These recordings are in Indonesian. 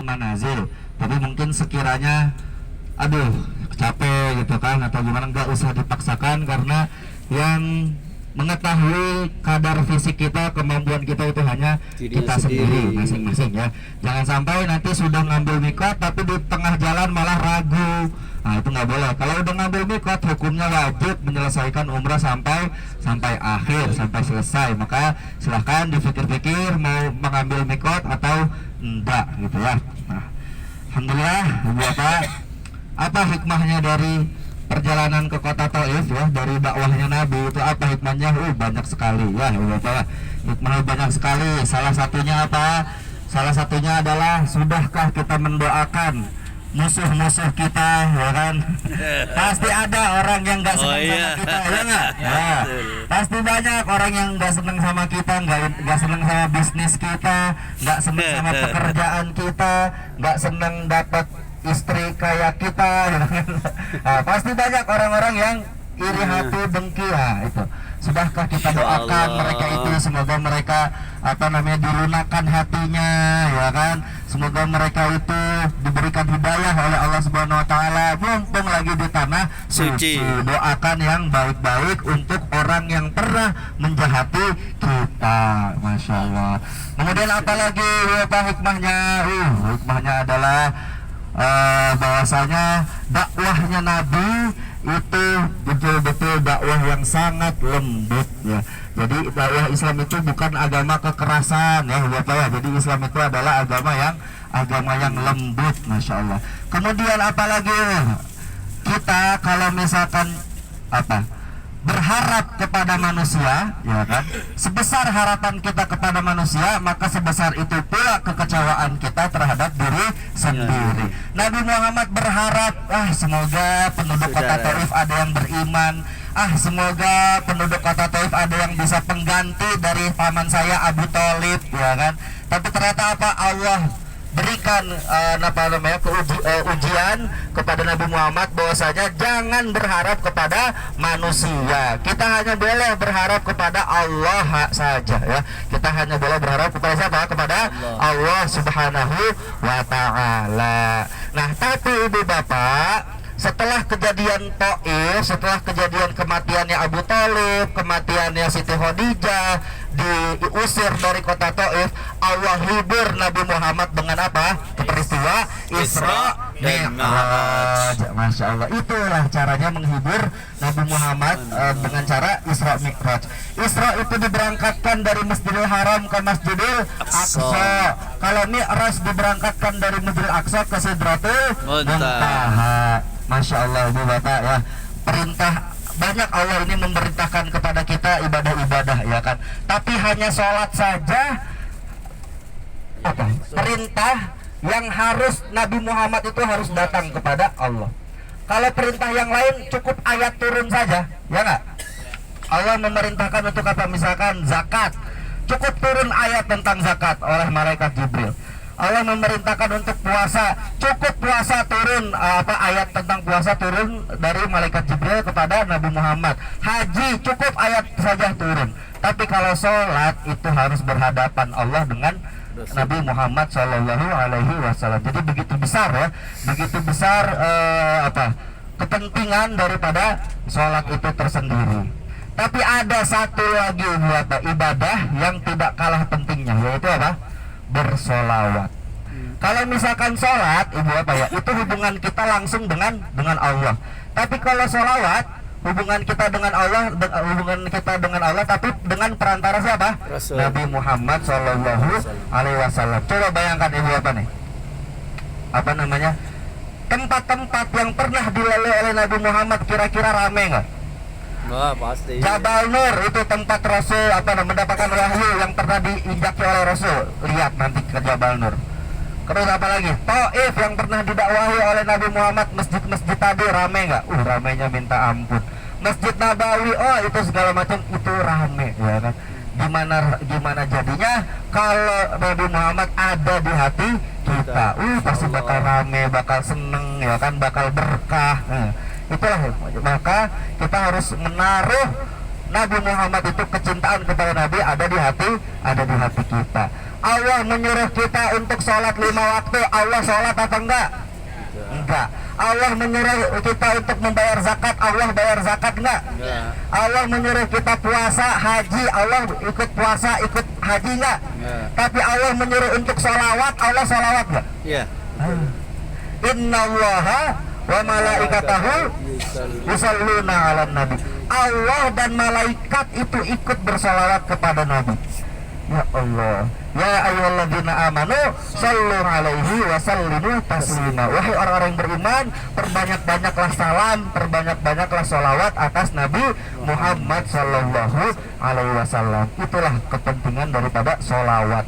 manazil, tapi mungkin sekiranya aduh capek gitu kan atau gimana, nggak usah dipaksakan, karena yang mengetahui kadar fisik kita, kemampuan kita itu hanya kita sendiri masing-masing ya. Jangan sampai nanti sudah ngambil mikot tapi di tengah jalan malah ragu. Nah itu nggak boleh. Kalau udah ngambil mikot hukumnya wajib menyelesaikan umrah sampai akhir, sampai selesai. Maka silahkan dipikir-pikir mau mengambil mikot atau enggak gitu ya. Nah, alhamdulillah Ibu Bapak, apa hikmahnya dari perjalanan ke kota Taif ya, dari dakwahnya Nabi itu apa hikmahnya? Banyak sekali ya Ibu Bapak. Hikmahnya banyak sekali. Salah satunya apa? Salah satunya adalah sudahkah kita mendoakan musuh-musuh kita ya kan? Pasti ada orang yang nggak senang sama kita ya nggak? Ya, pasti banyak orang yang nggak senang sama kita, nggak senang sama bisnis kita, nggak senang sama pekerjaan kita, nggak senang dapat istri kayak kita gitu kan. Nah, pasti banyak orang-orang yang iri hati, dengki ya itu. Sudahkah kita doakan mereka itu, semoga mereka dilunakkan hatinya ya kan, semoga mereka itu diberikan hidayah oleh Allah Subhanahu wa taala, mumpung lagi di tanah suci. Doakan yang baik-baik untuk orang yang pernah menjahati kita. Masya Allah. Kemudian apalagi apa hikmahnya? Hikmahnya adalah bahwasanya dakwahnya Nabi itu betul-betul dakwah yang sangat lembut ya. Jadi dakwah Islam itu bukan agama kekerasan ya Bapak ya. Jadi Islam itu adalah agama yang lembut, Masya Allah. Kemudian apalagi kita kalau misalkan berharap kepada manusia ya kan, sebesar harapan kita kepada manusia, maka sebesar itu pula kekecewaan kita terhadap diri sendiri. Nabi Muhammad berharap semoga penduduk kota Taif ada yang beriman, semoga penduduk kota Taif ada yang bisa pengganti dari paman saya Abu Thalib ya kan. Tapi ternyata apa? Allah berikan ujian kepada Nabi Muhammad bahwasanya jangan berharap kepada manusia. Kita hanya boleh berharap kepada Allah saja ya. Kita hanya boleh berharap kepada siapa? Kepada Allah Subhanahu wa taala. Nah, tapi Ibu Bapak, setelah kejadian Taif, setelah kejadian kematiannya Abu Thalib, kematiannya Siti Khadijah, diusir dari kota Taif, Allah hibur Nabi Muhammad dengan apa? Peristiwa Isra Mi'raj. Masya Allah, itulah caranya menghibur Nabi Muhammad dengan cara Isra Mi'raj. Isra itu diberangkatkan dari Masjidil Haram ke Masjidil Aqsa. Kalau Mi'raj diberangkatkan dari Masjidil Aqsa ke Sidratul Muntaha. Masya Allah Ibu Bapak ya, perintah banyak Allah ini memerintahkan kepada kita ibadah-ibadah ya kan. Tapi hanya sholat saja perintah yang harus Nabi Muhammad itu harus datang kepada Allah. Kalau perintah yang lain cukup ayat turun saja ya nggak? Allah memerintahkan untuk apa? Misalkan zakat, cukup turun ayat tentang zakat oleh malaikat Jibril. Allah memerintahkan untuk puasa, cukup puasa turun ayat tentang puasa turun dari malaikat Jibril kepada Nabi Muhammad. Haji cukup ayat saja turun. Tapi kalau sholat itu harus berhadapan Allah dengan Nabi Muhammad Shallallahu Alaihi Wasallam. Jadi begitu besar ya, begitu besar kepentingan daripada sholat itu tersendiri. Tapi ada satu lagi ibadah yang tidak kalah pentingnya, yaitu apa? Bersolawat. Kalau misalkan sholat Ibu ya, itu hubungan kita langsung dengan Allah. Tapi kalau sholawat, hubungan kita dengan Allah tapi dengan perantara siapa? Rasul. Nabi Muhammad Shallallahu Alaihi Wasallam. Coba bayangkan Ibu tempat-tempat yang pernah dilalui oleh Nabi Muhammad kira-kira rame nggak? Wah, pasti. Jabal Nur itu tempat Rasul mendapatkan wahyu yang pernah diinjaki oleh Rasul. Lihat nanti ke Jabal Nur. Terus apa lagi? Taif yang pernah didakwahi oleh Nabi Muhammad, masjid-masjid tadi rame nggak? Ramenya minta ampun. Masjid Nabawi, itu segala macam itu rame ya kan. Gimana jadinya kalau Nabi Muhammad ada di hati kita? Pasti bakal rame, bakal seneng ya kan, bakal berkah. Itulah maka kita harus menaruh Nabi Muhammad itu, kecintaan kepada Nabi ada di hati kita. Allah menyuruh kita untuk sholat 5 waktu, Allah sholat apa enggak? Enggak. Allah menyuruh kita untuk membayar zakat, Allah bayar zakat enggak? Enggak. Allah menyuruh kita puasa, haji, Allah ikut puasa, ikut haji enggak? Enggak. Tapi Allah menyuruh untuk sholawat, Allah sholawat enggak? Iya. Innallaha wa malaikatahu yusalluna 'alan nabi. Allah dan malaikat itu ikut bersolawat kepada Nabi. Ya Allah, ya ayyuhalladzina amanu shallu 'alaihi wa sallimu taslima. Wahai orang-orang yang beriman, perbanyak-banyaklah salam, perbanyak-banyaklah sholawat atas Nabi Muhammad sallallahu alaihi wasallam. Itulah kepentingan daripada sholawat.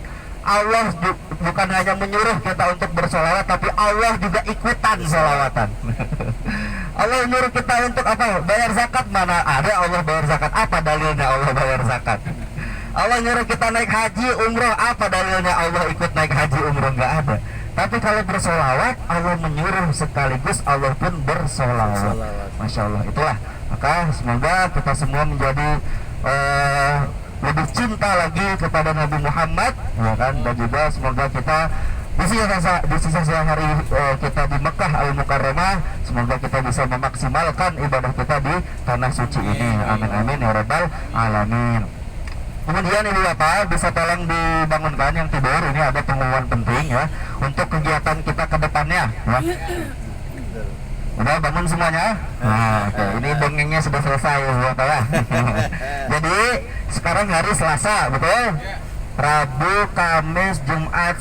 Allah bukan hanya menyuruh kita untuk bersolawat, tapi Allah juga ikutan sholawatan. Allah menyuruh kita untuk apa? Bayar zakat. Mana ada Allah bayar zakat? Apa dalilnya Allah bayar zakat? Allah nyuruh kita naik haji, umroh. Apa dalilnya Allah ikut naik haji, umroh? Nggak ada. Tapi kalau bersolawat, Allah menyuruh sekaligus Allah pun bersolawat. Masya Allah, itulah. Maka semoga kita semua menjadi lebih cinta lagi kepada Nabi Muhammad, ya kan? Dan juga semoga kita di sisa hari kita di Mekah Al-Mukarramah, semoga kita bisa memaksimalkan ibadah kita di tanah suci ini. Amin amin ya rabbal alamin. Kemudian ini Bapak bisa tolong dibangunkan yang tidur. Ini ada pengumuman penting ya untuk kegiatan kita ke depannya ya. Udah bangun semuanya? Nah, oke. Ini dongengnya sudah selesai Bapak ya. Jadi sekarang hari Selasa, betul? Rabu, Kamis, Jumat,